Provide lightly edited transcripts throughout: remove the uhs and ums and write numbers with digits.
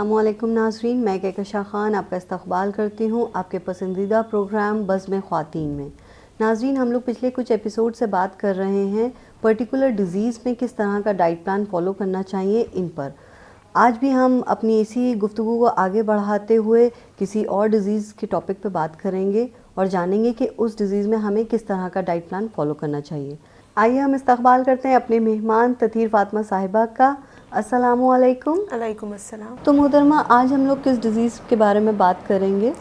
अस्सलामुअलैकुम नाज़रीन, मैं कहकशा ख़ान आपका इस्तक़बाल करती हूँ आपके पसंदीदा प्रोग्राम बज़्म ख़वातीन में। नाज़रीन, हम लोग पिछले कुछ एपिसोड से बात कर रहे हैं पर्टिकुलर डिज़ीज़ में किस तरह का डाइट प्लान फॉलो करना चाहिए इन पर। आज भी हम अपनी इसी गुफ्तगू को आगे बढ़ाते हुए किसी और डिज़ीज़ के टॉपिक पे बात करेंगे और जानेंगे कि उस डिज़ीज़ में हमें किस तरह का डाइट प्लान फॉलो करना चाहिए। आइए हम इस्तक़बाल करते हैं अपने मेहमान ततीर फ़ातिमा साहिबा का। अस्सलामुअलैकुम। अलैकुम अस्सलाम। तो मोहतरमा, आज हम लोग किस डिज़ीज़ के बारे में बात करेंगे?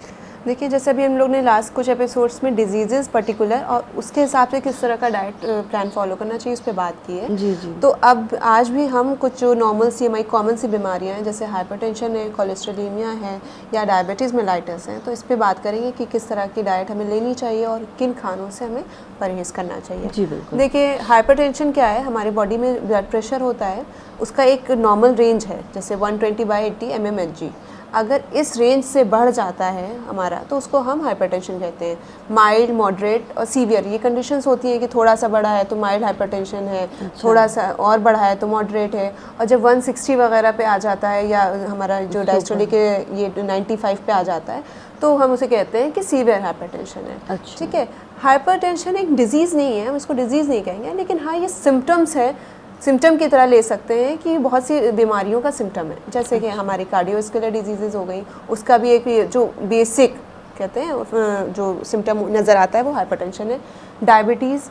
देखिए, जैसे अभी हम लोग ने लास्ट कुछ एपिसोड्स में डिजीज़ पर्टिकुलर और उसके हिसाब से किस तरह का डाइट प्लान फॉलो करना चाहिए उस पर बात की है। जी जी। तो अब आज भी हम कुछ जो नॉर्मल सी हमारी कॉमन सी बीमारियां हैं, जैसे हाइपरटेंशन है, कोलेस्ट्रोलीमिया है या डायबिटीज़ मेलाइटस है, तो इस पर बात करेंगे कि किस तरह की डाइट हमें लेनी चाहिए और किन खानों से हमें परहेज़ करना चाहिए। जी बिल्कुल। देखिए, हाइपरटेंशन क्या है? हमारी बॉडी में ब्लड प्रेशर होता है, उसका एक नॉर्मल रेंज है जैसे 120/80 mmHg। अगर इस रेंज से बढ़ जाता है हमारा तो उसको हम हाइपरटेंशन कहते हैं। माइल्ड, मॉडरेट और सीवियर ये कंडीशंस होती हैं कि थोड़ा सा बढ़ा है तो माइल्ड हाइपरटेंशन है, थोड़ा सा और बढ़ा है तो मॉडरेट है, और जब 160 वगैरह पे आ जाता है या हमारा जो डायस्टोलिक के ये 95 पे आ जाता है तो हम उसे कहते हैं कि सीवियर हाइपरटेंशन है। अच्छा। ठीक है, हाइपरटेंशन एक डिज़ीज़ नहीं है, हम इसको डिज़ीज़ नहीं कहेंगे, लेकिन हाँ ये सिम्टम्स है, सिम्टम की तरह ले सकते हैं कि बहुत सी बीमारियों का सिम्टम है। जैसे कि हमारी कार्डियोवास्कुलर डिजीज़ेज़ हो गई, उसका भी एक जो बेसिक कहते हैं जो सिम्टम नज़र आता है वो हाइपरटेंशन है। डायबिटीज़,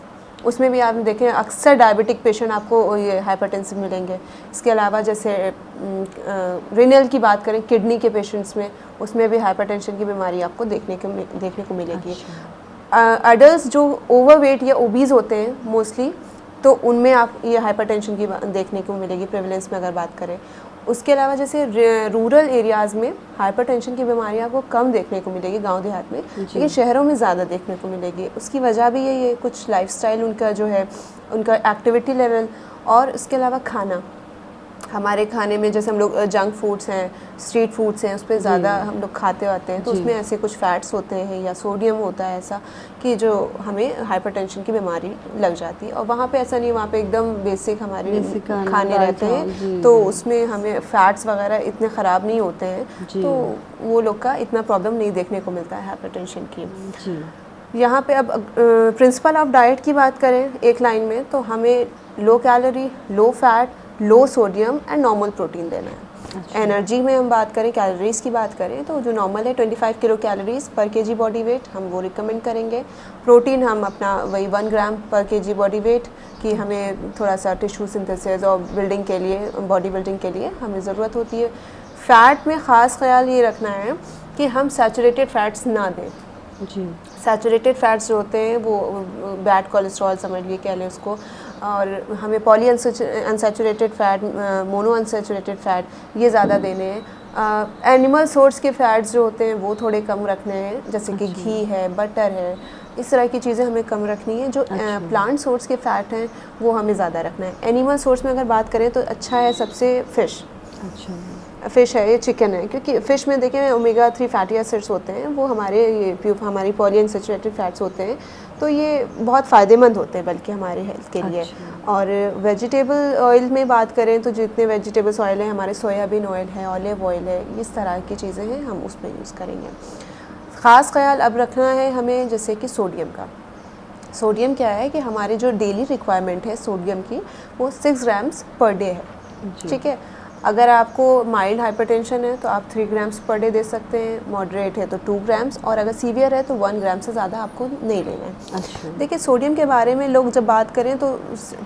उसमें भी आप देखें अक्सर डायबिटिक पेशेंट आपको ये हाइपरटेंसिव मिलेंगे। इसके अलावा जैसे रिनल की बात करें, किडनी के पेशेंट्स में, उसमें भी हाइपरटेंशन की बीमारी आपको देखने को मिलेगी। अडल्ट जो ओवरवेट या ओबीज़ होते हैं मोस्टली, तो उनमें आप ये हाइपरटेंशन की देखने को मिलेगी प्रेवलेंस में अगर बात करें। उसके अलावा जैसे रूरल एरियाज़ में हाइपरटेंशन की बीमारी आपको कम देखने को मिलेगी गांव देहात में, लेकिन शहरों में ज़्यादा देखने को मिलेगी। उसकी वजह भी ये कुछ लाइफस्टाइल उनका जो है, उनका एक्टिविटी लेवल, और इसके अलावा खाना। हमारे खाने में जैसे हम लोग जंक फूड्स हैं, स्ट्रीट फूड्स हैं, उस पर ज़्यादा हम लोग खाते आते हैं, तो उसमें ऐसे कुछ फैट्स होते हैं या सोडियम होता है ऐसा कि जो हमें हाइपरटेंशन की बीमारी लग जाती है। और वहाँ पे ऐसा नहीं, वहाँ पे एकदम बेसिक हमारे खाने रहते हैं, तो उसमें हमें फैट्स वगैरह इतने ख़राब नहीं होते हैं, तो वो लोग का इतना प्रॉब्लम नहीं देखने को मिलता है हाइपरटेंशन की। यहाँ पे अब प्रिंसिपल ऑफ डाइट की बात करें एक लाइन में, तो हमें low calorie, low fat, low sodium and normal protein लेना है। अच्छा। एनर्जी में हम बात करें, कैलोरीज़ की बात करें, तो जो नॉर्मल है 25 किलो कैलोरीज़ पर केजी बॉडी वेट, हम वो रिकमेंड करेंगे। प्रोटीन हम अपना वही 1 ग्राम पर केजी बॉडी वेट की हमें थोड़ा सा टिश्यू सिंथेसिस और बिल्डिंग के लिए, बॉडी बिल्डिंग के लिए हमें ज़रूरत होती है। फ़ैट में ख़ास ख्याल ये रखना है कि हम सैचुरेटेड फ़ैट्स ना दें। जी, सैचुरेटेड फ़ैट्स जो होते हैं वो बैड कोलेस्ट्रॉल समझ लिए, कह लें उसको, और हमें poly unsaturated fat, mono unsaturated fat ये ज़्यादा देने हैं। एनिमल सोर्स के फ़ैट्स जो होते हैं वो थोड़े कम रखने हैं, जैसे कि घी है, बटर है, इस तरह की चीज़ें हमें कम रखनी है। जो प्लांट सोर्स के फ़ैट हैं वो हमें ज़्यादा रखना है। एनिमल सोर्स में अगर बात करें तो अच्छा है सबसे फ़िश। अच्छा, फ़िश है, ये चिकन है, क्योंकि फ़िश में देखें ओमेगा 3 फैटी एसिड्स होते हैं, वो हमारी पॉली अनसैचुरेटेड फ़ैट्स होते हैं, तो ये बहुत फ़ायदेमंद होते हैं बल्कि हमारे हेल्थ के लिए। और वेजिटेबल ऑयल में बात करें तो जितने वेजिटेबल्स ऑयल हैं, हमारे सोयाबीन ऑयल है, ऑलिव ऑयल है, इस तरह की चीज़ें हैं, हम उसमें यूज़ करेंगे। ख़ास ख्याल अब रखना है हमें जैसे कि सोडियम का। सोडियम क्या है कि हमारी जो डेली रिक्वायरमेंट है सोडियम की, वो 6 ग्राम्स पर डे है। ठीक है, अगर आपको माइल्ड हाइपरटेंशन है तो आप 3 ग्राम्स पर डे दे सकते हैं, मॉडरेट है तो 2 ग्राम्स, और अगर सीवियर है तो 1 ग्राम से ज़्यादा आपको नहीं लेना है। अच्छा। देखिए, सोडियम के बारे में लोग जब बात करें तो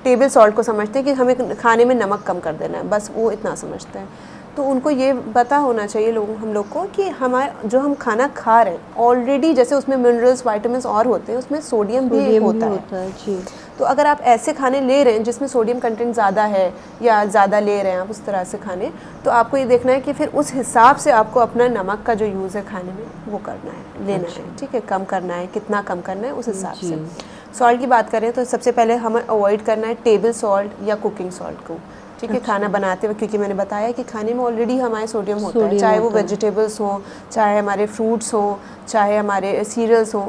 टेबल सॉल्ट को समझते हैं कि हमें खाने में नमक कम कर देना है, बस वो इतना समझते हैं। तो उनको ये पता होना चाहिए हम लोग को कि हमारा जो हम खाना खा रहे हैं ऑलरेडी, जैसे उसमें मिनरल्स, वाइटामिन और होते हैं, उसमें सोडियम भी होता है। जी। तो अगर आप ऐसे खाने ले रहे हैं जिसमें सोडियम कंटेंट ज़्यादा है या ज़्यादा ले रहे हैं आप उस तरह से खाने, तो आपको ये देखना है कि फिर उस हिसाब से आपको अपना नमक का जो यूज़ है खाने में वो करना है, लेना है। ठीक है, कम करना है, कितना कम करना है उस हिसाब से। सॉल्ट की बात करें तो सबसे पहले हमें अवॉइड करना है टेबल सॉल्ट या कुकिंग सॉल्ट को। ठीक है, खाना बनाते हुए, क्योंकि मैंने बताया कि खाने में ऑलरेडी हमारे सोडियम होता है, चाहे वो वेजिटेबल्स हों, चाहे हमारे फ्रूट्स हों, चाहे हमारे सीरियल्स हों,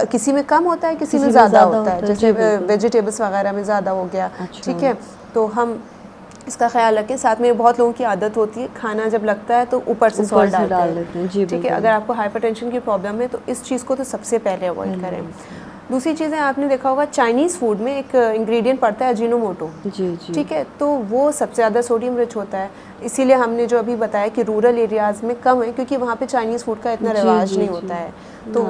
किसी में कम होता है, किसी में ज़्यादा होता है, जैसे वेजिटेबल्स वगैरह में ज़्यादा हो गया। ठीक है, तो हम इसका ख्याल रखें। साथ में बहुत लोगों की आदत होती है खाना जब लगता है तो ऊपर से सॉल्ट डाल देते हैं। जी, ठीक है, अगर आपको हाइपरटेंशन की प्रॉब्लम है तो इस चीज़ को तो सबसे पहले अवॉइड करें। दूसरी चीज़ें आपने देखा होगा चाइनीज़ फूड में एक इंग्रेडिएंट पड़ता है अजीनोमोटो। जी जी। ठीक है, तो वो सबसे ज़्यादा सोडियम रिच होता है, इसीलिए हमने जो अभी बताया कि रूरल एरियाज़ में कम है क्योंकि वहाँ पे चाइनीज़ फूड का इतना रिवाज नहीं होता है। तो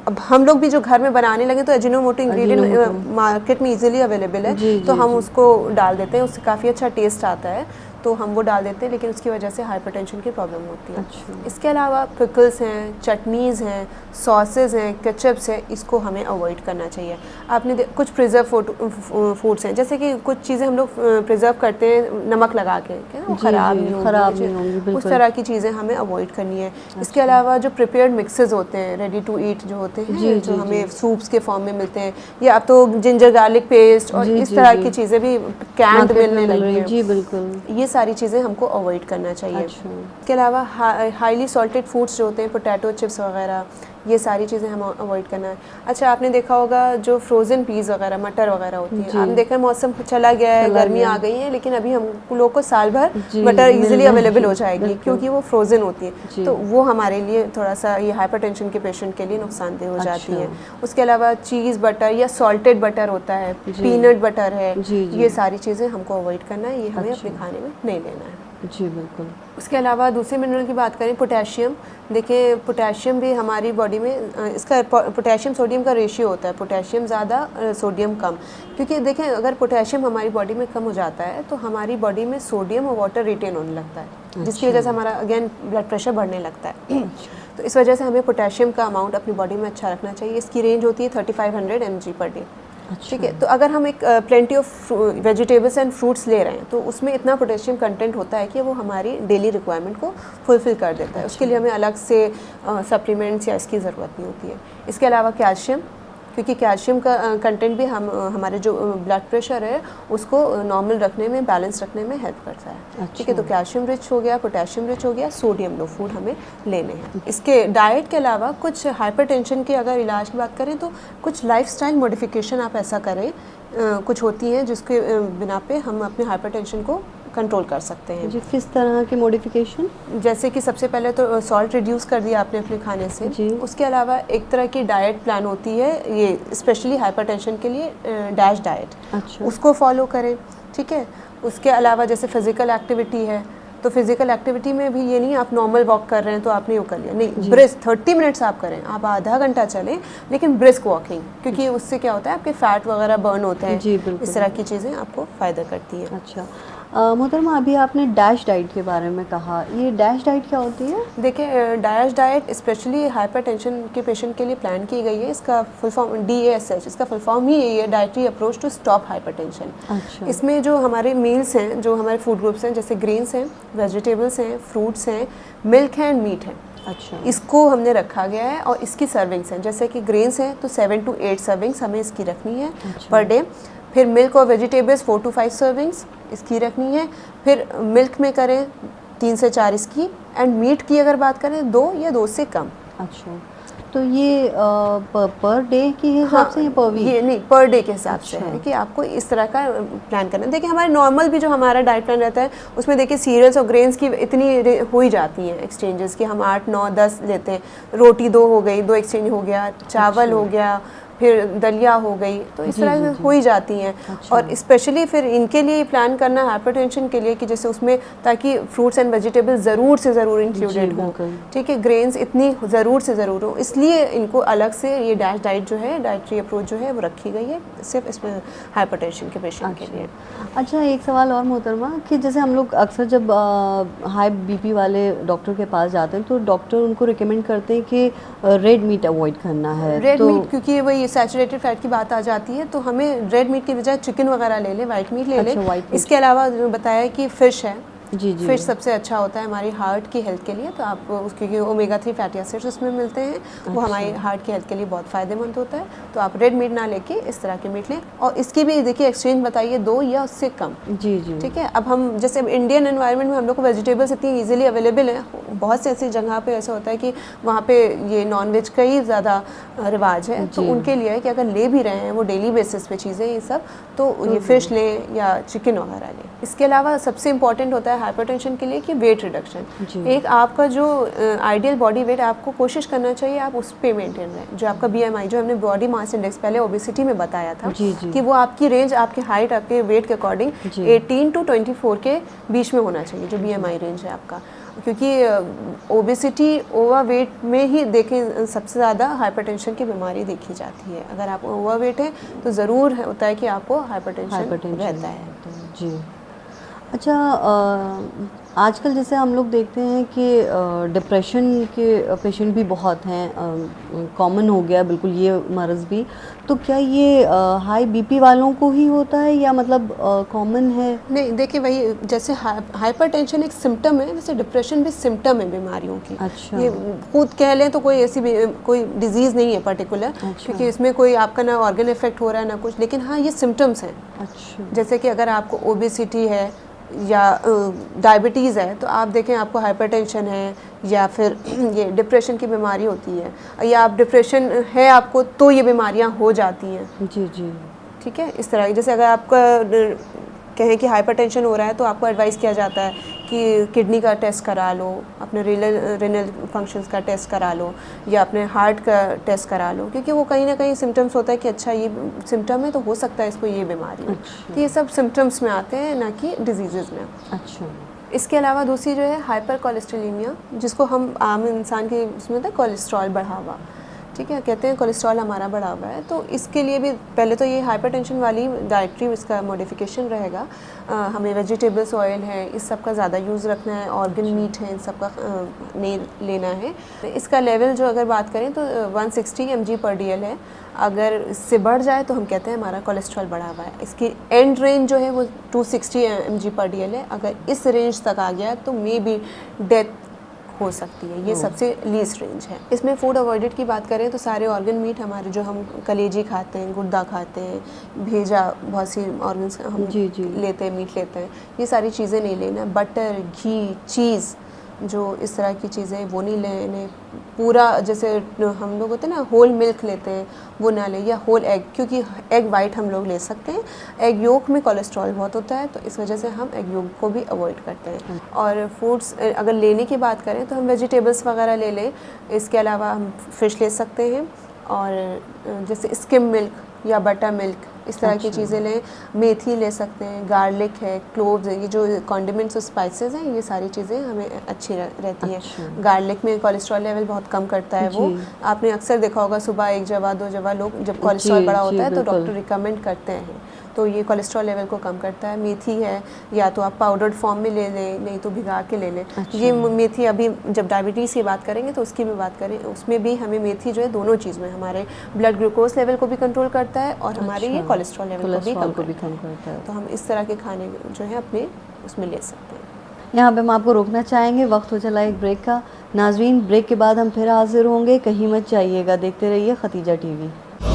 अब हम लोग भी जो घर में बनाने लगे तो अजीनोमोटो इंग्रेडिएंट मार्केट में इजीली अवेलेबल है, तो हम उसको डाल देते हैं, उससे काफ़ी अच्छा टेस्ट आता है, तो हम वो डाल देते हैं, लेकिन उसकी वजह से हाइपरटेंशन की प्रॉब्लम होती है। अच्छा। इसके अलावा पिकल्स हैं, चटनीज़ हैं, सॉसेज हैं, केचप्स हैं, इसको हमें अवॉइड करना चाहिए। आपने कुछ प्रिजर्व फूड्स हैं, जैसे कि कुछ चीज़ें हम लोग प्रिजर्व करते हैं नमक लगा के, वो ख़राब नहीं होंगी, उस तरह की चीज़ें हमें अवॉइड करनी है। इसके अलावा जो प्रिपेयर्ड मिक्सेस होते हैं, रेडी टू ईट जो होते हैं, जो हमें सूप्स के फॉर्म में मिलते हैं, या अब तो जिंजर गार्लिक पेस्ट और इस तरह की चीज़ें भी कैंड मिलने लगी हैं। जी बिल्कुल, ये सारी चीज़ें हमको अवॉइड करना चाहिए। इसके अलावा हाईली सॉल्टेड फूड्स जो होते हैं, पोटैटो चिप्स वगैरह, ये सारी चीज़ें हम अवॉइड करना है। अच्छा, आपने देखा होगा जो फ्रोज़न पीस वगैरह, मटर वगैरह होती है, आपने देखा है मौसम चला गया है, गर्मी आ गई है, लेकिन अभी हम लोग को साल भर मटर इजीली अवेलेबल हो जाएगी क्योंकि वो फ्रोज़न होती है, तो वो हमारे लिए थोड़ा सा ये हाइपरटेंशन के पेशेंट के लिए नुकसानदेह हो जाती है। उसके अलावा चीज़ बटर या सॉल्टेड बटर होता है, पीनट बटर है, ये सारी चीज़ें हमको अवॉइड करना है, ये हमें अपने खाने में नहीं लेना है। जी बिल्कुल। उसके अलावा दूसरे मिनरल की बात करें, पोटेशियम। देखिए, पोटेशियम भी हमारी बॉडी में इसका पोटेशियम सोडियम का रेशियो होता है, पोटेशियम ज़्यादा सोडियम कम, क्योंकि देखें अगर पोटेशियम हमारी बॉडी में कम हो जाता है तो हमारी बॉडी में सोडियम और वाटर रिटेन होने लगता है, जिसकी वजह से हमारा अगेन ब्लड प्रेशर बढ़ने लगता है। तो इस वजह से हमें पोटेशियम का अमाउंट अपनी बॉडी में अच्छा रखना चाहिए। इसकी रेंज होती है 3500 mg पर डे। ठीक है, तो अगर हम एक plenty of vegetables and fruits ले रहे हैं तो उसमें इतना पोटेशियम कंटेंट होता है कि वो हमारी डेली रिक्वायरमेंट को फुलफिल कर देता है। उसके लिए हमें अलग से सप्लीमेंट्स या इसकी ज़रूरत नहीं होती है। इसके अलावा कैल्शियम, क्योंकि कैल्शियम का कंटेंट भी हमारे जो ब्लड प्रेशर है उसको नॉर्मल रखने में, बैलेंस रखने में हेल्प करता है। ठीक है, तो कैल्शियम रिच हो गया, पोटेशियम रिच हो गया, सोडियम लो फूड हमें लेने हैं। इसके डाइट के अलावा कुछ हाइपरटेंशन के अगर इलाज की बात करें तो कुछ लाइफस्टाइल मॉडिफिकेशन आप ऐसा करें, कुछ होती हैं जिसके बिना पे हम अपने हाइपरटेंशन को कंट्रोल कर सकते हैं। जी, किस तरह की मॉडिफिकेशन? जैसे कि सबसे पहले तो सॉल्ट रिड्यूस कर दिया आपने अपने खाने से जी। उसके अलावा एक तरह की डाइट प्लान होती है, ये स्पेशली हाइपरटेंशन के लिए, डैश डाइट। अच्छा। उसको फॉलो करें। ठीक है, उसके अलावा जैसे फिजिकल एक्टिविटी है, तो फिजिकल एक्टिविटी में भी ये नहीं आप नॉर्मल वॉक कर रहे हैं तो आपने वो कर लिया, नहीं, ब्रिस्क 30 मिनट्स आप करें, आप आधा घंटा चलें लेकिन ब्रिस्क वॉकिंग, क्योंकि उससे क्या होता है आपके फैट वगैरह बर्न होते हैं, इस तरह की चीज़ें आपको फ़ायदा करती हैं। अच्छा मोहतरमा, अभी आपने डैश डाइट के बारे में कहा, ये डैश डाइट क्या होती है? देखिए, डैश डाइट स्पेशली हाइपरटेंशन के पेशेंट के लिए प्लान की गई है। इसका फुल फॉर्म DASH, इसका फुल फॉर्म ही यही है, dietary approach to stop hypertension. अच्छा। इसमें जो हमारे मील्स हैं, जो हमारे फूड ग्रुप्स हैं, जैसे ग्रेन्स हैं, वेजिटेबल्स हैं, फ्रूट्स हैं, मिल्क है एंड मीट है। अच्छा। इसको हमने रखा गया है और इसकी सर्विंग्स हैं, जैसे कि ग्रेन्स हैं तो 7 to 8 सर्विंग्स हमें इसकी रखनी है पर डे। फिर मिल्क और वेजिटेबल्स 4 to 5 सर्विंग्स इसकी रखनी है। फिर मिल्क में करें 3 से 4 इसकी, एंड मीट की अगर बात करें 2 या 2 से कम। अच्छा, तो ये पर डे के हिसाब से, पर वीक? ये नहीं, पर डे के हिसाब से है कि आपको इस तरह का प्लान करना है। देखिए, हमारे नॉर्मल भी जो हमारा डाइट प्लान रहता है उसमें देखिए सीरियल्स और ग्रेन्स की इतनी हो ही जाती हैं एक्सचेंजेस कि हम 8, 9, 10 लेते हैं। रोटी 2 हो गई, 2 एक्सचेंज हो गया, चावल हो गया, फिर दलिया हो गई, तो इस तरह हो ही जाती हैं। अच्छा। और स्पेशली फिर इनके लिए प्लान करना हाइपरटेंशन के लिए कि जैसे उसमें ताकि फ्रूट्स एंड वेजिटेबल्स ज़रूर से ज़रूर इंक्लूडेड हो। ठीक है, ग्रेन्स इतनी ज़रूर से ज़रूर हो, इसलिए इनको अलग से ये डैश डाइट जो है, डाइटरी अप्रोच जो है वो रखी गई है सिर्फ इसमें हाइपरटेंशन के पेशेंट के लिए। अच्छा, एक सवाल और मोहतरमा, कि जैसे हम लोग अक्सर जब हाई BP वाले डॉक्टर के पास जाते हैं तो डॉक्टर उनको रिकमेंड करते हैं कि रेड मीट अवॉइड करना है। रेड मीट, क्योंकि वही सैचुरेटेड फैट की बात आ जाती है, तो हमें रेड मीट की बजाय चिकन वगैरह ले लें, वाइट मीट ले लें। इसके अलावा जो बताया कि फ़िश है, जी, फिश सबसे अच्छा होता है हमारी हार्ट की हेल्थ के लिए, तो आप क्योंकि ओमेगा 3 फैटी एसिड्स उसमें मिलते हैं, वो हमारी हार्ट की हेल्थ के लिए बहुत फ़ायदेमंद होता है। तो आप रेड मीट ना लेके इस तरह के मीट लें, और इसकी भी देखिए एक्सचेंज बताइए 2 या उससे कम। जी जी, ठीक है। अब हम जैसे इंडियन एनवायरनमेंट में हम लोग को वेजिटेबल्स इतनी ईजिली अवेलेबल है, बहुत से ऐसी जगह पे ऐसा होता है कि वहाँ पे ये नॉनवेज का ही ज़्यादा रिवाज है, तो उनके लिए है कि अगर ले भी रहे हैं वो डेली बेसिस पे चीज़ें ये सब, तो ये फ़िश लें या चिकन वगैरह लें। इसके अलावा सबसे इम्पॉर्टेंट होता है हाइपरटेंशन के लिए कि वेट रिडक्शन। एक आपका जो आइडियल बॉडी वेट आपको कोशिश करना चाहिए आप उस पे मेंटेन रहें। जो आपका BMI, जो हमने बॉडी मास इंडेक्स पहले ओबेसिटी में बताया था कि वो आपकी रेंज, आपकी हाइट, आपके वेट के अकॉर्डिंग 18 to 24 के बीच में होना चाहिए, जो BMI रेंज है आपका। क्योंकि ओबेसिटी, ओवरवेट में ही देखें सबसे ज़्यादा हाइपरटेंशन की बीमारी देखी जाती है। अगर आप ओवरवेट हैं तो ज़रूर होता है कि आपको हाइपरटेंशन रहता है। जी। अच्छा, आजकल जैसे हम लोग देखते हैं कि डिप्रेशन के पेशेंट भी बहुत हैं, कॉमन हो गया बिल्कुल ये मर्ज़ भी। तो क्या ये हाई BP वालों को ही होता है या मतलब कॉमन है? नहीं, देखिए वही जैसे हाइपरटेंशन एक सिम्टम है, वैसे डिप्रेशन भी सिम्टम है बीमारियों की। अच्छा। ये खुद कह लें तो कोई ऐसी कोई डिजीज़ नहीं है पर्टिकुलर। अच्छा। क्योंकि इसमें कोई आपका ना ऑर्गन इफेक्ट हो रहा है ना कुछ, लेकिन हाँ ये सिम्टम्स हैं। अच्छा। जैसे कि अगर आपको ओबेसिटी है या डायबिटीज़ है तो आप देखें आपको हाइपरटेंशन है, या फिर ये डिप्रेशन की बीमारी होती है, या आप डिप्रेशन है आपको तो ये बीमारियां हो जाती हैं। जी जी। ठीक है, इस तरह जैसे अगर आपका कहें कि हाइपरटेंशन हो रहा है तो आपको एडवाइस किया जाता है कि किडनी का टेस्ट करा लो, अपने रेनल फंक्शंस का टेस्ट करा लो, या अपने हार्ट का टेस्ट करा लो, क्योंकि वो कहीं ना कहीं सिम्टम्स होता है कि अच्छा ये सिम्टम है तो हो सकता है इसको ये बीमारी है। तो ये सब सिम्टम्स में आते हैं, ना कि डिजीज़ में। अच्छा। इसके अलावा दूसरी जो है हाइपर कोलेस्ट्रोलिमिया, जिसको हम आम इंसान के उसमें होता है कोलेस्ट्रॉल बढ़ा हुआ। ठीक है, कहते हैं कोलेस्ट्रॉल हमारा बढ़ा हुआ है, तो इसके लिए भी पहले तो ये हाइपरटेंशन वाली डाइटरी इसका मॉडिफिकेशन रहेगा। हमें वेजिटेबल्स, ऑयल है, इस सब का ज़्यादा यूज़ रखना है, ऑर्गन मीट है, इन सब का नहीं लेना है। इसका लेवल जो अगर बात करें तो 160 mg/dl है। अगर इससे बढ़ जाए तो हम कहते हैं हमारा कोलेस्ट्रॉल बढ़ा हुआ है। इसकी एंड रेंज जो है वो 260 mg/dl है। अगर इस रेंज तक आ गया तो मे बी डेथ हो सकती है, ये सबसे लीस्ट रेंज है। इसमें फूड अवॉइडेड की बात करें तो सारे ऑर्गन मीट हमारे, जो हम कलेजी खाते हैं, गुर्दा खाते हैं, भेजा, बहुत सी ऑर्गन्स हम लेते हैं, मीट लेते हैं, ये सारी चीज़ें नहीं लेना। बटर, घी, चीज़, जो इस तरह की चीज़ें वो नहीं लेने। पूरा जैसे हम लोग होते हैं ना होल मिल्क लेते हैं वो ना ले, या होल एग, क्योंकि एग वाइट हम लोग ले सकते हैं। एग योक में कोलेस्ट्रॉल बहुत होता है, तो इस वजह से हम एग योक को भी अवॉइड करते हैं। और फूड्स अगर लेने की बात करें तो हम वेजिटेबल्स वगैरह ले लें। इसके अलावा हम फ़िश ले सकते हैं, और जैसे स्किम मिल्क या बटर मिल्क, इस तरह की चीज़ें लें। मेथी ले सकते हैं, गार्लिक है, क्लोव्स है, ये जो कॉन्डिमेंट्स और स्पाइसेस हैं, ये सारी चीज़ें हमें अच्छी रहती हैं। गार्लिक में कोलेस्ट्रॉल लेवल बहुत कम करता है। वो आपने अक्सर देखा होगा, सुबह 1 जवा 2 जवा लोग जब कोलेस्ट्रॉल बड़ा होता है तो डॉक्टर रिकमेंड करते हैं, तो ये कोलेस्ट्रॉल लेवल को कम करता है। मेथी है, या तो आप पाउडर्ड फॉर्म में ले लें, नहीं तो भिगा के ले लें। ये मेथी, अभी जब डायबिटीज़ की बात करेंगे तो उसकी भी बात करें, उसमें भी हमें मेथी जो है दोनों चीज़ में हमारे ब्लड ग्लूकोज लेवल को भी कंट्रोल करता है और हमारे ये कोलेस्ट्रॉल लेवल को भी कम करता है। तो हम इस तरह के खाने जो है अपने उसमें ले सकते हैं। यहाँ पे हम आपको रोकना चाहेंगे, वक्त हो चला एक ब्रेक का। नाजरीन, ब्रेक के बाद हम फिर हाजिर होंगे, कहीं मत जाइएगा, देखते रहिए खतीजा TV।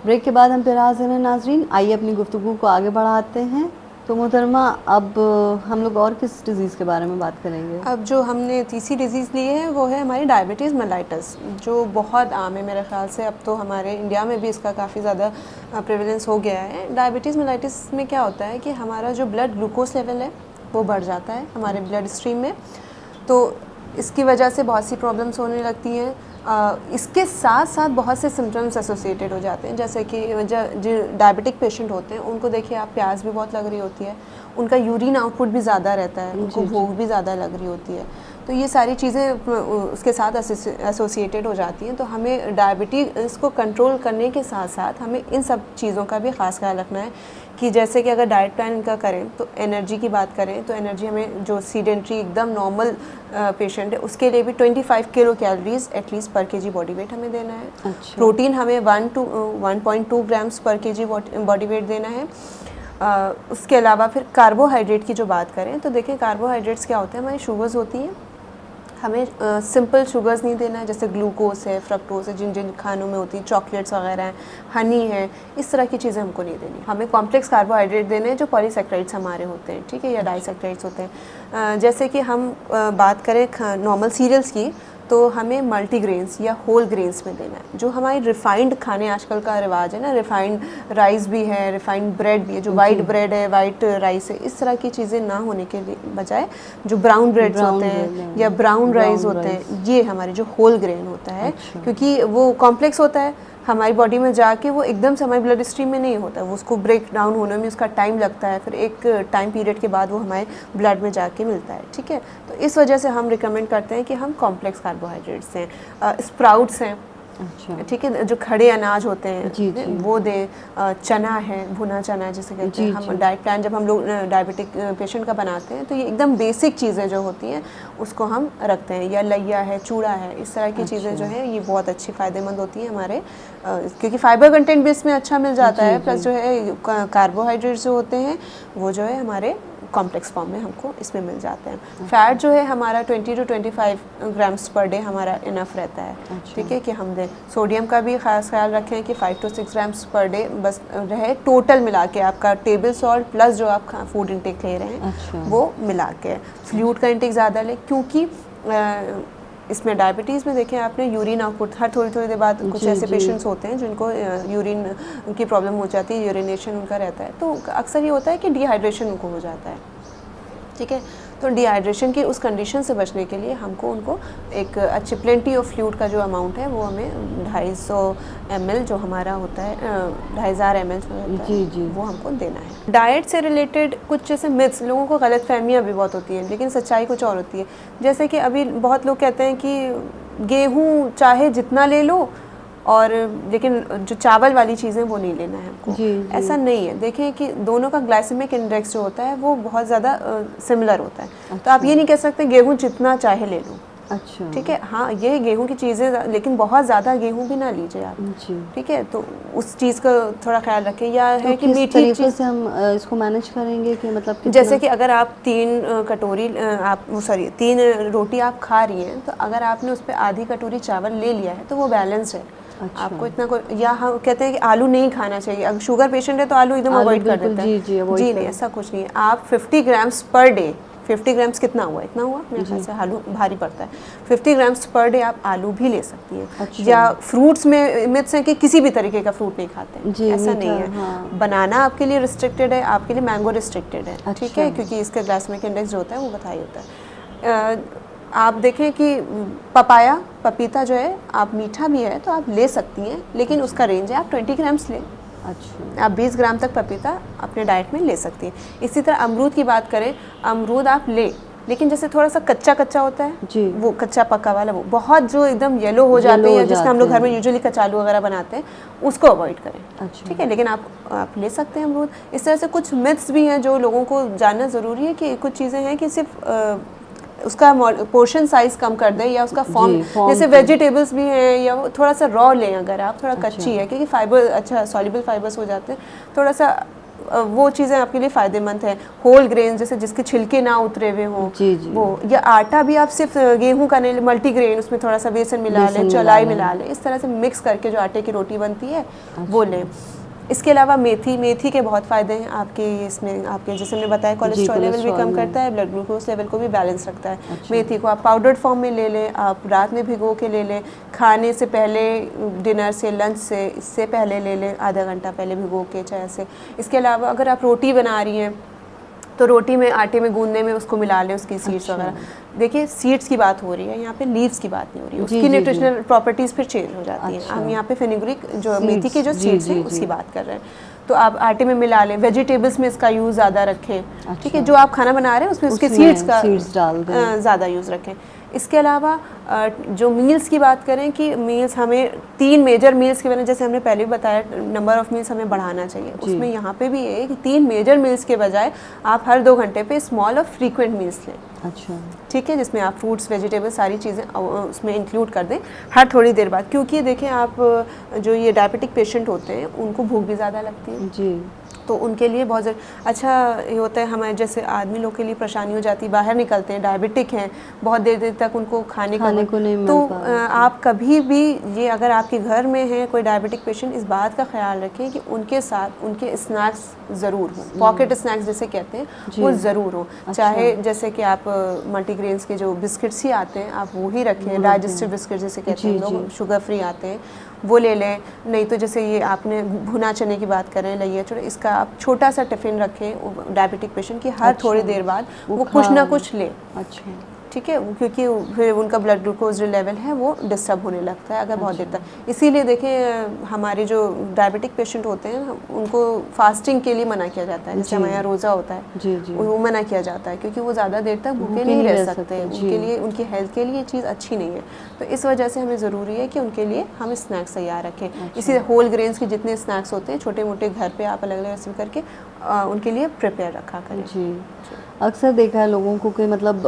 ब्रेक के बाद हम फिर हाजिर हैं नाजरीन। आइए अपनी गुफ्तगू को आगे बढ़ाते हैं। तो मोहतरमा, अब हम लोग और किस डिज़ीज़ के बारे में बात करेंगे? अब जो हमने तीसरी डिज़ीज़ ली है वो है हमारी डायबिटीज़ मेलाइटस, जो बहुत आम है मेरे ख़्याल से। अब तो हमारे इंडिया में भी इसका काफ़ी ज़्यादा प्रेवलेंस हो गया है। डायबिटीज़ मेलाइटिस में क्या होता है कि हमारा जो ब्लड ग्लूकोज लेवल है वो बढ़ जाता है हमारे ब्लड स्ट्रीम में, तो इसकी वजह से बहुत सी प्रॉब्लम्स होने लगती हैं। इसके साथ साथ बहुत से सिम्टम्स एसोसिएटेड हो जाते हैं, जैसे कि जो डायबिटिक पेशेंट होते हैं उनको देखिए आप, प्यास भी बहुत लग रही होती है, उनका यूरिन आउटपुट भी ज़्यादा रहता है, उनको भूख भी ज़्यादा लग रही होती है। तो ये सारी चीज़ें उसके साथ एसोसिएटेड हो जाती हैं। तो हमें डायबिटीज़ को कंट्रोल करने के साथ साथ हमें इन सब चीज़ों का भी ख़ास ख्याल रखना है कि जैसे कि अगर डाइट प्लान इनका करें तो एनर्जी की बात करें तो एनर्जी हमें जो सीडेंट्री एकदम नॉर्मल पेशेंट है उसके लिए भी 25 किलो कैलोरीज एटलीस्ट पर केजी बॉडी वेट हमें देना है। अच्छा। प्रोटीन हमें 1.2 ग्राम्स पर केजी बॉडी वेट देना है। उसके अलावा फिर कार्बोहाइड्रेट की जो बात करें तो देखें कार्बोहाइड्रेट्स क्या होते हैं, हमारी शुगर्स होती हैं, हमें सिंपल शुगर्स नहीं देना है, जैसे ग्लूकोज है, फ्रक्टोज है, जिन जिन खानों में होती है, चॉकलेट्स वगैरह हैं, हनी है, इस तरह की चीज़ें हमको नहीं देनी। हमें कॉम्प्लेक्स कार्बोहाइड्रेट देने हैं जो पॉलीसैकेराइड्स हमारे होते हैं, ठीक है, या डाइसैकेराइड्स होते हैं। जैसे कि हम बात करें नॉर्मल सीरियल्स की तो हमें मल्टीग्रेन्स या होल ग्रेन्स में देना है। जो हमारी रिफाइंड खाने आजकल का रिवाज है ना, रिफाइंड राइस भी है, रिफाइंड ब्रेड भी है, जो वाइट ब्रेड है, वाइट राइस है, इस तरह की चीज़ें ना होने के बजाय जो ब्राउन ब्रेड्स होते हैं या ब्राउन राइस होते हैं, ये हमारे जो होल ग्रेन होता है। क्योंकि वो कॉम्प्लेक्स होता है, हमारी बॉडी में जाके वो एकदम से हमारी ब्लड स्ट्रीम में नहीं होता, वो उसको ब्रेक डाउन होने में उसका टाइम लगता है, फिर एक टाइम पीरियड के बाद वो हमारे ब्लड में जाके मिलता है, ठीक है। तो इस वजह से हम रिकमेंड करते हैं कि हम कॉम्प्लेक्स कार्बोहाइड्रेट्स हैं, स्प्राउट्स हैं, अच्छा, ठीक है, जो खड़े अनाज होते हैं जी, जी। वो दें, चना है, भुना चना जिसे कहते हैं। हम डाइट प्लान जब हम लोग डायबिटिक पेशेंट का बनाते हैं तो ये एकदम बेसिक चीज़ें जो होती हैं उसको हम रखते हैं, या लैया है, चूड़ा है, इस तरह की चीज़ें जो है ये बहुत अच्छी फ़ायदेमंद होती हैं हमारे, क्योंकि फाइबर कंटेंट भी इसमें अच्छा मिल जाता है, प्लस जो है कार्बोहाइड्रेट्स जो होते हैं वो जो है हमारे कॉम्प्लेक्स फॉर्म में हमको इसमें मिल जाते हैं। फैट जो है हमारा 20 to 25 ग्राम्स पर डे हमारा इनफ रहता है, ठीक है, कि हम दें। सोडियम का भी खास ख्याल रखें कि 5 to 6 ग्राम्स पर डे बस रहे, टोटल मिला के आपका टेबल सॉल्ट प्लस जो आप फूड इंटेक ले रहे हैं वो मिला के। फ्लूइड का इंटेक ज़्यादा लें, क्योंकि इसमें डायबिटीज़ में देखें आपने यूरिन आउटपुट हर थोड़ी थोड़ी देर बाद कुछ ऐसे पेशेंट्स होते हैं जिनको यूरिन की प्रॉब्लम हो जाती है, यूरिनेशन उनका रहता है, तो अक्सर ये होता है कि डिहाइड्रेशन उनको हो जाता है, ठीक है। तो डिहाइड्रेशन की उस कंडीशन से बचने के लिए हमको उनको एक अच्छी प्लेंटी ऑफ फ्लूइड का जो अमाउंट है वो हमें 250 ml जो हमारा होता है 2500 ml जो होता है वो हमको देना है। डाइट से रिलेटेड कुछ जैसे मिथ्स, लोगों को गलत फहमियाँ भी बहुत होती हैं, लेकिन सच्चाई कुछ और होती है। जैसे कि अभी बहुत लोग कहते हैं कि गेहूँ चाहे जितना ले लो और लेकिन जो चावल वाली चीज़ें वो नहीं लेना है हमको। ऐसा नहीं है, देखें कि दोनों का ग्लाइसेमिक इंडेक्स जो होता है वो बहुत ज़्यादा सिमिलर होता है। अच्छा। तो आप ये नहीं कह सकते गेहूँ जितना चाहे ले लो, अच्छा, ठीक है। हाँ, ये गेहूँ की चीज़ें, लेकिन बहुत ज़्यादा गेहूँ भी ना लीजिए आप, ठीक है। तो उस चीज़ का थोड़ा ख्याल रखें। या है कि मीठी चीज़ से हम इसको मैनेज करेंगे कि मतलब जैसे कि अगर आप 3 रोटी आप खा रही हैं, तो अगर आपने उस पर आधी कटोरी चावल ले लिया है तो वो बैलेंस है। अच्छा। आपको इतना कोई, या हम कहते हैं कि आलू नहीं खाना चाहिए, अगर शुगर पेशेंट है तो आलू एकदम अवॉइड कर देते हैं। जी नहीं, ऐसा कुछ नहीं है। आप 50 ग्राम्स पर डे, 50 ग्राम्स कितना हुआ, इतना हुआ, मेरे ख्याल से आलू भारी पड़ता है, 50 ग्राम्स पर डे आप आलू भी ले सकती हैं। अच्छा। या फ्रूट्स में मिथ्स है कि किसी भी तरीके का फ्रूट नहीं खाते हैं, ऐसा नहीं है। हाँ। बनाना आपके लिए रिस्ट्रिक्टेड है, आपके लिए मैंगो रिस्ट्रिक्टेड है, अच्छा। ठीक है, क्योंकि इसका ग्लाइसेमिक इंडेक्स जो होता है वो बताया होता है। आप देखें कि पपीता जो है, आप मीठा भी है तो आप ले सकती हैं, लेकिन उसका रेंज है आप 20 ग्राम्स लें। अच्छा। आप 20 ग्राम तक पपीता अपने डाइट में ले सकती हैं। इसी तरह अमरूद की बात करें, अमरूद आप ले, लेकिन जैसे थोड़ा सा कच्चा होता है जी, वो कच्चा पक्का वाला, वो बहुत जो एकदम येलो हो जाते हैं, जिसका हम लोग घर में यूजुअली कचालू वगैरह बनाते हैं, उसको अवॉइड करें। अच्छा। ठीक है, लेकिन आप ले सकते हैं अमरूद। इस तरह से कुछ मिथ्स भी हैं जो लोगों को जानना ज़रूरी है कि कुछ चीज़ें हैं कि सिर्फ उसका पोर्शन साइज़ कम कर दें या उसका फॉर्म, जैसे वेजिटेबल्स भी हैं, या वो थोड़ा सा रॉ लें अगर आप, थोड़ा कच्ची है, क्योंकि फाइबर अच्छा सॉल्युबल फाइबर्स हो जाते हैं, थोड़ा सा वो चीज़ें आपके लिए फ़ायदेमंद है। होल ग्रेन जैसे जिसके छिलके ना उतरे हुए हों, वो, या आटा भी आप सिर्फ गेहूं का नहीं, मल्टीग्रेन, उसमें थोड़ा सा बेसन मिला लें, चलाई मिला लें, इस तरह से मिक्स करके जो आटे की रोटी बनती है वो लें। इसके अलावा मेथी के बहुत फ़ायदे हैं आपके इसमें, आपके जैसे मैंने बताया कोलेस्ट्रॉल लेवल भी कम करता है, ब्लड ग्लूकोज लेवल को भी बैलेंस रखता है। अच्छा। मेथी को आप पाउडर्ड फॉर्म में ले लें, आप रात में भिगो के ले लें, खाने से पहले, डिनर से, लंच से, इससे पहले ले लें, आधा घंटा पहले भिगो के चाय से। इसके अलावा अगर आप रोटी बना रही हैं तो रोटी में आटे में गूंदने में उसको मिला लें, उसकी सीड्स वगैरह। देखिए सीड्स की बात हो रही है यहाँ पे, लीव्स की बात नहीं हो रही है, उसकी न्यूट्रिशनल प्रॉपर्टीज़ फिर चेंज हो जाती हैं। हम यहाँ पे फेनुग्रीक जो मेथी के जो सीड्स हैं उसकी बात कर रहे हैं, तो आप आटे में मिला लें। वेजिटेबल्स में इसका यूज़ ज़्यादा रखें, ठीक है, जो आप खाना बना रहे हैं उसमें उसके सीड्स का ज़्यादा यूज़ रखें। इसके अलावा जो मील्स की बात करें कि मील्स हमें 3 मेजर मील्स के बजाय, जैसे हमने पहले भी बताया, नंबर ऑफ़ मील्स हमें बढ़ाना चाहिए। उसमें यहाँ पे भी है कि 3 मेजर मील्स के बजाय आप हर 2 घंटे पे स्मॉल और फ्रीक्वेंट मील्स लें। अच्छा, ठीक है, जिसमें आप फ्रूट्स, वेजिटेबल्स, सारी चीज़ें उसमें इंक्लूड कर दें हर थोड़ी देर बाद, क्योंकि देखें आप जो ये डायबिटिक पेशेंट होते हैं उनको भूख भी ज़्यादा लगती है जी, तो उनके लिए बहुत अच्छा ये होता है। हमारे जैसे आदमी लोग के लिए परेशानी हो जाती है, बाहर निकलते हैं, डायबिटिक हैं, बहुत देर देर तक उनको खाने को नहीं मिल तो आप कभी भी ये, अगर आपके घर में है कोई डायबिटिक पेशेंट, इस बात का ख्याल रखें कि उनके साथ उनके स्नैक्स ज़रूर हो, पॉकेट स्नैक्स जिसे कहते हैं वो ज़रूर हो। चाहे जैसे कि आप मल्टीग्रेन्स के जो बिस्किट्स ही आते हैं आप वो ही रखें, डाइजेस्टिव बिस्किट जिसे कहते हैं लोग, शुगर फ्री आते हैं, वो ले लें। नहीं तो जैसे ये आपने भुना चने की बात करें, लइया चूड़ा, इसका आप छोटा सा टिफ़िन रखें डायबिटिक पेशेंट की हर थोड़ी देर बाद वो कुछ ना कुछ ले। अच्छा, ठीक है, क्योंकि फिर उनका ब्लड ग्लूकोज जो लेवल है वो डिस्टर्ब होने लगता है अगर बहुत देर तक। इसीलिए देखें हमारे जो डायबिटिक पेशेंट होते हैं उनको फास्टिंग के लिए मना किया जाता है, जैसे हमारे यहाँ रोज़ा होता है वो मना किया जाता है, क्योंकि वो ज़्यादा देर तक भूखे नहीं रह सकते, उनके लिए, उनकी हेल्थ के लिए ये चीज़ अच्छी नहीं है। तो इस वजह से हमें ज़रूरी है कि उनके लिए हम स्नैक्स तैयार रखें। इसी होल ग्रेन्स के जितने स्नैक्स होते हैं छोटे मोटे घर पर आप अलग अलग रेसिपी करके उनके लिए प्रिपेयर रखा करें। जी, अक्सर देखा है लोगों को कि मतलब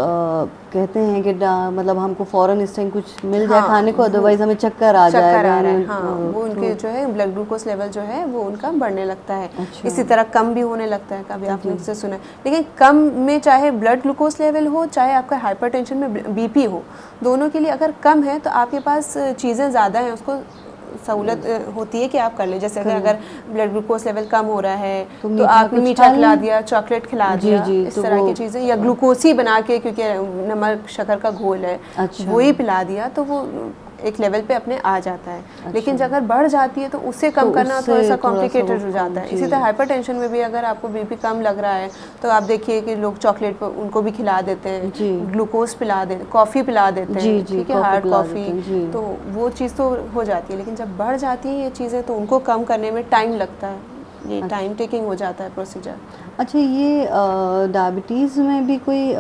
कहते हैं कि मतलब हमको फ़ौरन इस टाइम कुछ मिल जाए खाने को, अदरवाइज हमें चक्कर आ जाएगा। हाँ, वो उनके जो है ब्लड ग्लूकोज लेवल जो है वो उनका बढ़ने लगता है। इसी तरह कम भी होने लगता है, कभी आपने उससे सुना है। लेकिन कम में चाहे ब्लड ग्लूकोज लेवल हो, चाहे आपका हाइपरटेंशन में बीपी हो, दोनों के लिए अगर कम है तो आपके पास चीज़ें ज़्यादा हैं, उसको सहूलत होती है कि आप कर ले। जैसे अगर ब्लड ग्लूकोज लेवल कम हो रहा है तो आपने मीठा खिला दिया, चॉकलेट खिला दिया, इस तरह की चीज़ें, या ग्लूकोज ही बना के, क्योंकि नमक शक्कर का घोल है, वो ही पिला दिया तो वो एक लेवल पे अपने आ जाता है। लेकिन अगर बढ़ जाती है तो उससे कम करना थोड़ा सा कॉम्प्लिकेटेड हो जाता है। इसी तरह हाइपरटेंशन में भी अगर आपको बीपी कम लग रहा है तो आप देखिए कि लोग चॉकलेट उनको भी खिला देते हैं, ग्लूकोज पिला देते, कॉफ़ी पिला देते हैं, ठीक है, हार्ड कॉफ़ी, तो वो चीज़ तो हो जाती है। लेकिन जब बढ़ जाती है ये चीज़ें तो उनको कम करने में टाइम लगता है, ये टाइम टेकिंग हो जाता है प्रोसीजर। अच्छा, ये डायबिटीज़ में भी कोई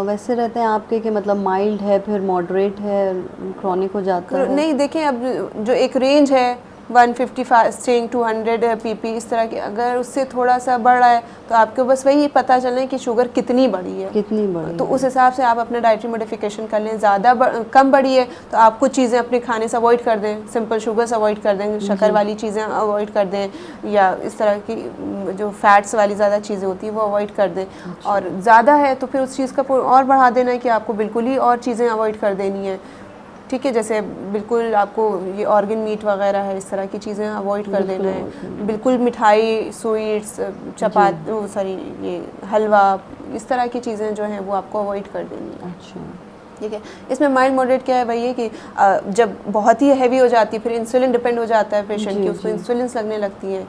वैसे रहते हैं आपके कि मतलब माइल्ड है, फिर मॉडरेट है, क्रॉनिक हो जाता है? नहीं, देखें अब जो एक रेंज है 155 200 pp, इस तरह की, अगर उससे थोड़ा सा बढ़ रहा है तो आपको बस वही पता चलना है कि शुगर कितनी बढ़ी है, तो उस हिसाब से आप अपना डाइटरी मॉडिफिकेशन कर लें। ज़्यादा कम बढ़ी है तो आप कुछ चीज़ें अपने खाने से अवॉइड कर दें, सिंपल शुगर्स अवॉइड कर दें, शक्कर वाली चीज़ें अवॉइड कर दें, या इस तरह की जो फैट्स वाली ज़्यादा चीज़ें होती हैं वो अवॉइड कर दें। और ज़्यादा है तो फिर उस चीज़ का और बढ़ा देना है कि आपको बिल्कुल ही और चीज़ें अवॉइड कर देनी है। ठीक है, जैसे बिल्कुल आपको ये ऑर्गन मीट वगैरह है, इस तरह की चीज़ें अवॉइड कर देना है। बिल्कुल मिठाई, स्वीट्स, चपाती, सॉरी ये हलवा, इस तरह की चीज़ें जो हैं वो आपको अवॉइड कर देनी है। अच्छा, ठीक है। इसमें माइल्ड मॉडरेट क्या है भाई, ये कि जब बहुत ही हैवी हो जाती है फिर इंसुलिन डिपेंड हो जाता है पेशेंट की, उसको इंसुलिन लगने लगती है।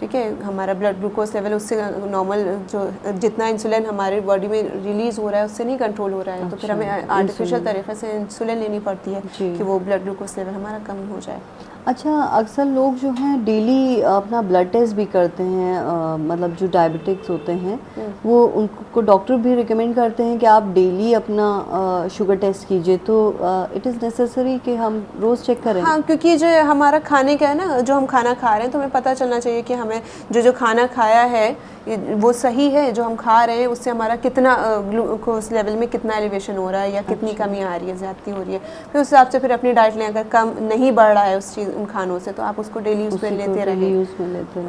ठीक है, हमारा ब्लड ग्लूकोज लेवल उससे नॉर्मल जो जितना इंसुलिन हमारे बॉडी में रिलीज़ हो रहा है उससे नहीं कंट्रोल हो रहा है, तो फिर हमें आर्टिफिशियल तरीक़े से इंसुलिन लेनी पड़ती है कि वो ब्लड ग्लूकोज लेवल हमारा कम हो जाए। अच्छा, अक्सर लोग जो हैं डेली अपना ब्लड टेस्ट भी करते हैं, मतलब जो डायबिटिक्स होते हैं वो उनको डॉक्टर भी रिकमेंड करते हैं कि आप डेली अपना शुगर टेस्ट कीजिए, तो इट इज़ नेसेसरी कि हम रोज़ चेक करें? हाँ, क्योंकि जो हमारा खाने का है ना, जो हम खाना खा रहे हैं तो हमें पता चलना चाहिए कि हमें जो खाना खाया है वो सही है, जो हम खा रहे हैं उससे हमारा कितना ग्लूकोज लेवल में कितना एलिवेशन हो रहा है या कितनी कमी आ रही है, ज़्यादती हो रही है। फिर उस हिसाब से फिर अपनी डाइट लें। अगर कम नहीं बढ़ रहा है उन खानों से तो आप उसको डेली यूज़ में लेते रहें।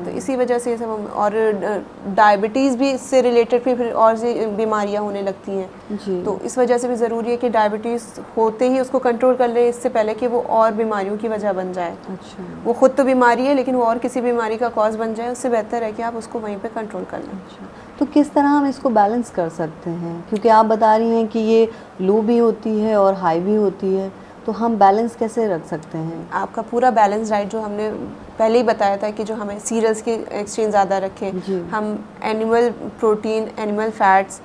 तो इसी वजह से ये सब, और डायबिटीज़ भी इससे रिलेटेड फिर और बीमारियाँ होने लगती हैं, तो इस वजह से भी ज़रूरी है कि डायबिटीज़ होते ही उसको कंट्रोल कर ले, इससे पहले कि वो और बीमारियों की वजह बन जाए। अच्छा, वो खुद तो बीमारी है लेकिन वो और किसी बीमारी का कॉज बन जाए, उससे बेहतर है कि आप उसको वहीं पे कंट्रोल कर लें। अच्छा, तो किस तरह हम इसको बैलेंस कर सकते हैं, क्योंकि आप बता रही हैं कि ये लो भी होती है और हाई भी होती है, तो हम बैलेंस कैसे रख सकते हैं? आपका पूरा बैलेंस डाइट जो हमने पहले ही बताया था कि जो हमें सीरियल्स की एक्सचेंज ज़्यादा रखें, हम एनिमल प्रोटीन, एनिमल फैट्स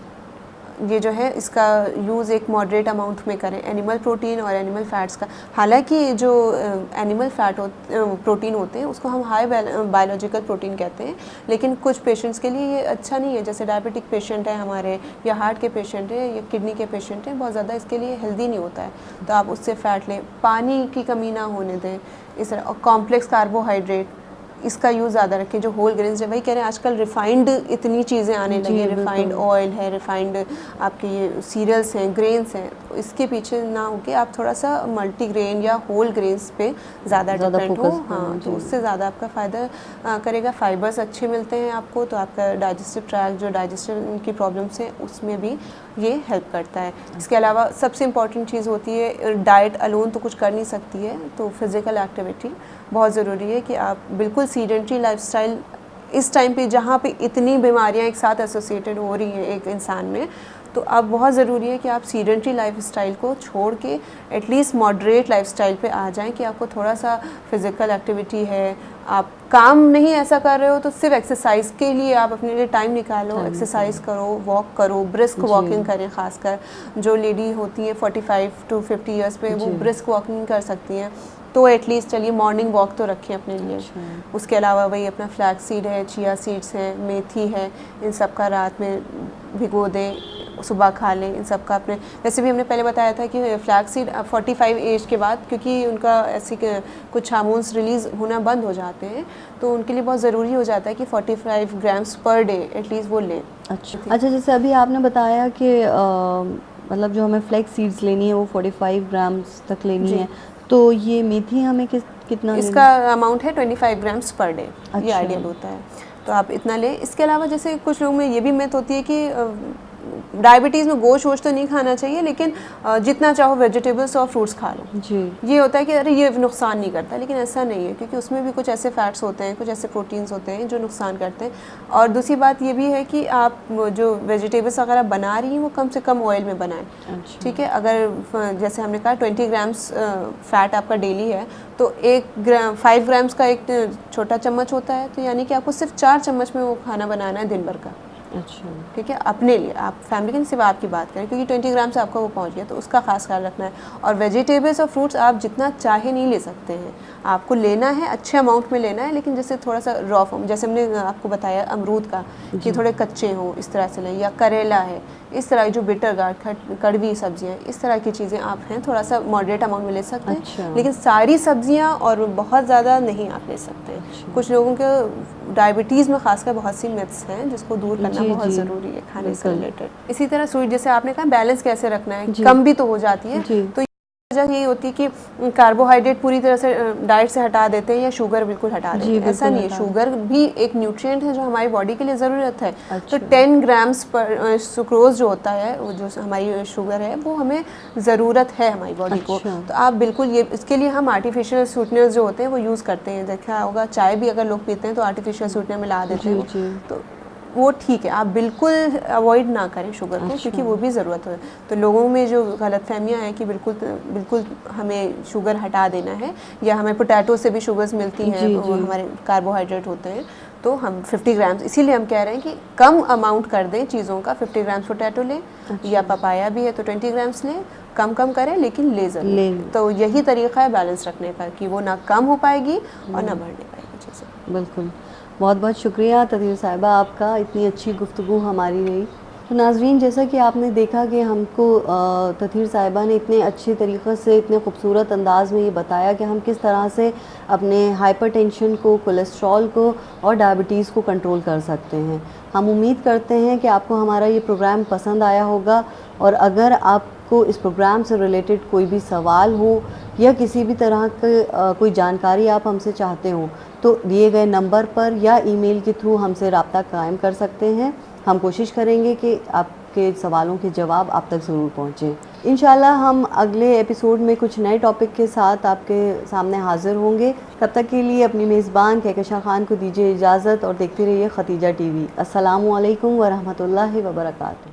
ये जो है इसका यूज़ एक मॉडरेट अमाउंट में करें, एनिमल प्रोटीन और एनिमल फ़ैट्स का। हालांकि जो एनिमल फ़ैट प्रोटीन होते हैं उसको हम हाई बायोलॉजिकल प्रोटीन कहते हैं, लेकिन कुछ पेशेंट्स के लिए ये अच्छा नहीं है। जैसे डायबिटिक पेशेंट है हमारे, या हार्ट के पेशेंट है, या किडनी के पेशेंट हैं, बहुत ज़्यादा इसके लिए हेल्दी नहीं होता है, तो आप उससे फ़ैट लें। पानी की कमी ना होने दें इस तरह। और कॉम्प्लेक्स कार्बोहाइड्रेट इसका यूज़ ज़्यादा रखें। जो होल ग्रेन्स है, वही कह रहे हैं आजकल रिफाइंड इतनी चीज़ें आने लगी हैं, रिफाइंड ऑयल है, रिफाइंड आपके ये सीरियल्स हैं, ग्रेन्स हैं, तो इसके पीछे ना होके आप थोड़ा सा मल्टीग्रेन या होल ग्रेन्स पे ज़्यादा डिपेंड हो। हाँ, तो उससे ज़्यादा आपका फ़ायदा करेगा। फाइबर्स अच्छे मिलते हैं आपको, तो आपका डाइजेस्टिव ट्रैक्ट, जो डाइजेशन की प्रॉब्लम्स हैं, उसमें भी ये हेल्प करता है। इसके अलावा सबसे इम्पॉर्टेंट चीज़ होती है, डाइट अलोन तो कुछ कर नहीं सकती है, तो फिज़िकल एक्टिविटी बहुत ज़रूरी है कि आप बिल्कुल सीडेंट्री लाइफस्टाइल इस टाइम पे जहाँ पे इतनी बीमारियाँ एक साथ एसोसिएटेड हो रही हैं एक इंसान में, तो अब बहुत ज़रूरी है कि आप सीडेंट्री लाइफस्टाइल को छोड़ के एटलीस्ट मॉडरेट लाइफस्टाइल पे आ जाएं, कि आपको थोड़ा सा फिज़िकल एक्टिविटी है, आप काम नहीं ऐसा कर रहे हो तो सिर्फ एक्सरसाइज के लिए आप अपने लिए टाइम निकालो, एक्सरसाइज करो, वॉक करो, ब्रिस्क वॉकिंग करें। ख़ासकर जो लेडी होती हैं 45 to 50 ईयर्स पे, वो ब्रिस्क वॉकिंग कर सकती हैं, तो एटलीस्ट चलिए मॉर्निंग वॉक तो रखें अपने लिए। उसके अलावा वही अपना फ्लैक्स सीड है, चिया सीड्स हैं, मेथी है, इन सब का रात में भिगो दें, सुबह खा लें। इन सब का अपने, वैसे भी हमने पहले बताया था कि फ्लैक्स सीड 45 एज के बाद, क्योंकि उनका ऐसी कुछ हार्मोन्स रिलीज़ होना बंद हो जाते हैं, तो उनके लिए बहुत ज़रूरी हो जाता है कि 45 ग्राम्स पर डे एटलीस्ट वो लें। अच्छा, जैसे अभी आपने बताया कि मतलब जो हमें फ्लैक्स सीड्स लेनी है वो 45 ग्राम्स तक लेनी है, तो ये मेथी हमें कितना इसका अमाउंट है 25 ग्राम्स पर डे। ये आइडियल होता है, तो आप इतना लें। इसके अलावा जैसे कुछ लोगों में ये भी मिथ होती है कि डायबिटीज़ में गोश्त वोश्त तो नहीं खाना चाहिए, लेकिन जितना चाहो वेजिटेबल्स और फ्रूट्स खा लो जी। ये होता है कि अरे ये नुकसान नहीं करता, लेकिन ऐसा नहीं है, क्योंकि उसमें भी कुछ ऐसे फैट्स होते हैं, कुछ ऐसे प्रोटीन्स होते हैं जो नुकसान करते हैं। और दूसरी बात ये भी है कि आप जो वेजिटेबल्स वगैरह बना रही हैं वो कम से कम ऑयल में बनाएं। ठीक है, अगर जैसे हमने कहा 20 ग्राम्स फ़ैट आपका डेली है, तो 5 ग्राम्स का एक छोटा चम्मच होता है, तो यानी कि आपको सिर्फ 4 चम्मच में वो खाना बनाना है दिन भर का। अच्छा, ठीक है, अपने लिए, आप फैमिली के सिर्फ आपकी बात करें, क्योंकि 20 ग्राम से आपका वो पहुंच गया, तो उसका खास ख्याल रखना है। और वेजिटेबल्स और फ्रूट्स आप जितना चाहे नहीं ले सकते हैं, आपको लेना है अच्छे अमाउंट में लेना है, लेकिन जैसे थोड़ा सा रॉ फॉर्म, जैसे हमने आपको बताया अमरूद का कि थोड़े कच्चे हों, इस तरह से लें, या करेला है, इस तरह जो बिटर गार्ड कड़वी सब्जियाँ, इस तरह की चीज़ें आप हैं थोड़ा सा मॉडरेट अमाउंट में ले सकते हैं। लेकिन सारी सब्जियाँ और बहुत ज़्यादा नहीं आप ले सकते। कुछ लोगों के डायबिटीज़ में खासकर बहुत सी मिथ्स हैं जिसको दूर करना बहुत ज़रूरी है खाने से रिलेटेड। इसी तरह स्वीट, जैसे आपने कहा बैलेंस कैसे रखना है, कम भी तो हो जाती है, तो वजह यही होती है कि कार्बोहाइड्रेट पूरी तरह से डाइट से हटा देते हैं या शुगर बिल्कुल हटा देते हैं। ऐसा नहीं है, शुगर भी एक न्यूट्रिएंट है जो हमारी बॉडी के लिए ज़रूरत है। तो 10 ग्राम्स पर सुक्रोज जो होता है, वो जो हमारी शुगर है, वो हमें ज़रूरत है हमारी बॉडी को। तो आप बिल्कुल ये, इसके लिए हम आर्टिफिशियल स्वीटनर्स जो होते हैं वो यूज़ करते हैं। देखा होगा चाय भी अगर लोग पीते हैं तो आर्टिफिशियल स्वीटनर मिला देते हैं, तो वो ठीक है, आप बिल्कुल अवॉइड ना करें शुगर को, क्योंकि वो भी ज़रूरत है। तो लोगों में जो गलतफहमियां हैं कि बिल्कुल हमें शुगर हटा देना है, या हमें पोटैटो से भी शुगर्स मिलती हैं, वो हमारे कार्बोहाइड्रेट होते हैं, तो हम 50 ग्राम्स, इसीलिए हम कह रहे हैं कि कम अमाउंट कर दें चीज़ों का। 50 ग्राम्स पोटैटो लें, या पपाया भी है तो 20 ग्राम्स लें, कम करें लेकिन ले ज़रूर। तो यही तरीका है बैलेंस रखने का, कि वो ना कम हो पाएगी और ना बढ़ने पाएगी चीज़ें। बिल्कुल, बहुत बहुत शुक्रिया तथीर साहिबा, आपका इतनी अच्छी गुफ्तगू हमारी रही। तो नाजरीन, जैसा कि आपने देखा कि हमको तथीर साहिबा ने इतने अच्छे तरीक़े से, इतने खूबसूरत अंदाज़ में ये बताया कि हम किस तरह से अपने हाइपरटेंशन को, कोलेस्ट्रॉल को और डायबिटीज़ को कंट्रोल कर सकते हैं। हम उम्मीद करते हैं कि आपको हमारा ये प्रोग्राम पसंद आया होगा, और अगर आपको इस प्रोग्राम से रिलेटेड कोई भी सवाल हो या किसी भी तरह की कोई जानकारी आप हमसे चाहते हो, तो दिए गए नंबर पर या ईमेल के थ्रू हमसे रब्ता कायम कर सकते हैं। हम कोशिश करेंगे कि आपके सवालों के जवाब आप तक ज़रूर पहुँचें। इंशाल्लाह हम अगले एपिसोड में कुछ नए टॉपिक के साथ आपके सामने हाज़िर होंगे। तब तक के लिए अपनी मेज़बान कहकशा खान को दीजिए इजाज़त, और देखते रहिए खतीजा टीवी। अस्सलामु अलैकुम व रहमतुल्लाहि व बरकातुहू।